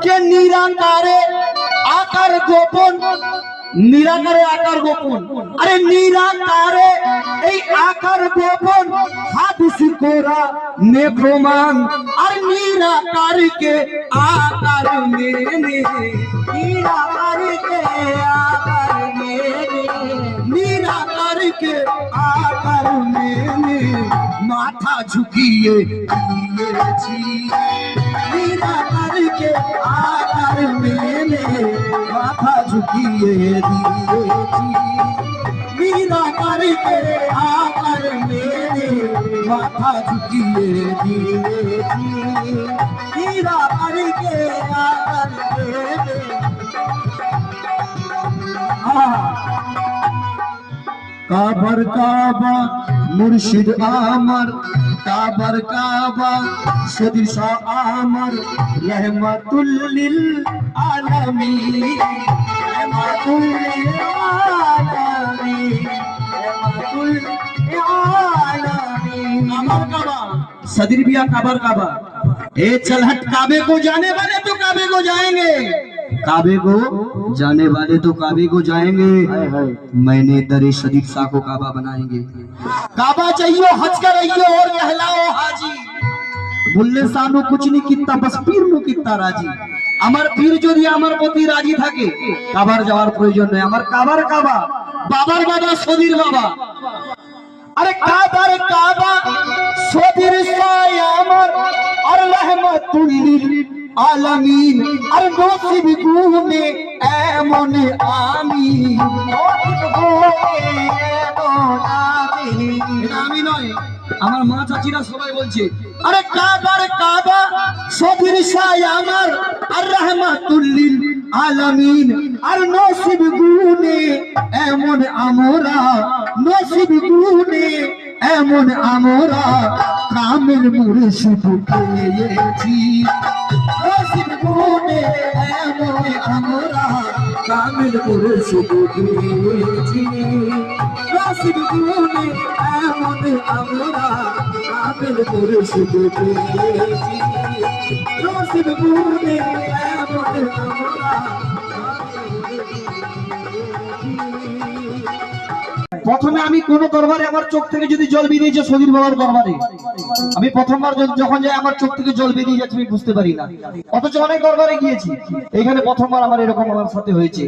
কে নিরাকারে আকার গোপন, নিরাকারে আকার গোপন, আরে নিরাকারে এই আকার গোপন হাদিস কোরআনে প্রমাণ, আর নিরাকারকে আকার মেনে, নিরাকারকে আকার মেনে, নিরাকারকে আকার মেনে মাথা ঝুঁকিয়ে দিয়েছি, নিরাকারকে আকার মেনে মাথা ঝুঁকিয়ে দিয়েছি, নিরাকারকে আকার মেনে মাথা ঝুঁকিয়ে দিয়েছি, নিরাকারকে আকার মেনে। কাবার কাবা মুর্শিদ আমার, কাবার কাবা সদীর শাহ আমার, রহমাতুল লিল আলামিন, রহমাতুল লিল আলামিন, রহমাতুল লিল আলামিন। আমার কাবা सदीर बिया काबर काबा, ए चल हट काबे को जाने वाले तो काबे को जाएंगे, काबे को जाने वाले तो काबे को जाएंगे, मैंने दरे सदीर शाह को काबा बनाएंगे। काबा चाहिए हज कराइए और कहलाओ हाजी, बोलने सानू कुछ नहीं कितना बस पीर नु कितना राजी, আমার পীর যদি আমার প্রতি রাজি থাকে কাবার যাওয়ার প্রয়োজন নেই, আমার কাবার কাবা বাবার বাবা সদীর বাবা, আরে কাবার কাবা সদীর শাহ আমার, আর রহমাতুল লিল আলামিন, আর নসিব গুনে এমন আমি, নসিব গুনে এমন আমি, এটা আমি নয় আমার মা চাচিরা সবাই বলছে, আরে কাবার কাবা সদীর শাহ আমার, আর রহমাতুল লিল আলামিন, আর নসিব গুনে এমন আমরা, নসিব গুনে এমন আমরা কামেল মুর্শিদ পেয়েছি, নসিব গুনে এমন আমরা কামেল মুর্শিদ পেয়েছি, নসিব গুনে এমন আমরা কামেল মুর্শিদ পেয়েছি, নসিব গুনে এমন আমরা। প্রথমে আমি কোন দরবারে আমার চোখ থেকে যদি জল বেরিয়েছে সদীর বাবার দরবারে, আমি প্রথমবার যখন যাই আমার চোখ থেকে জল বেরিয়ে যাচ্ছে আমি বুঝতে পারি না, অথচ অনেক দরবারে গিয়েছি, এখানে প্রথমবার আমার এরকম আমার সাথে হয়েছে।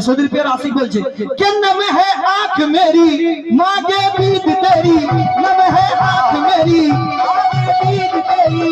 সদীর পেয়ার আশিক বলছে কে নামে হে আঁখ মেরি মাগে বিদ তেরি, নামে হে আঁখ মেরি মাগে বিদ তেরি,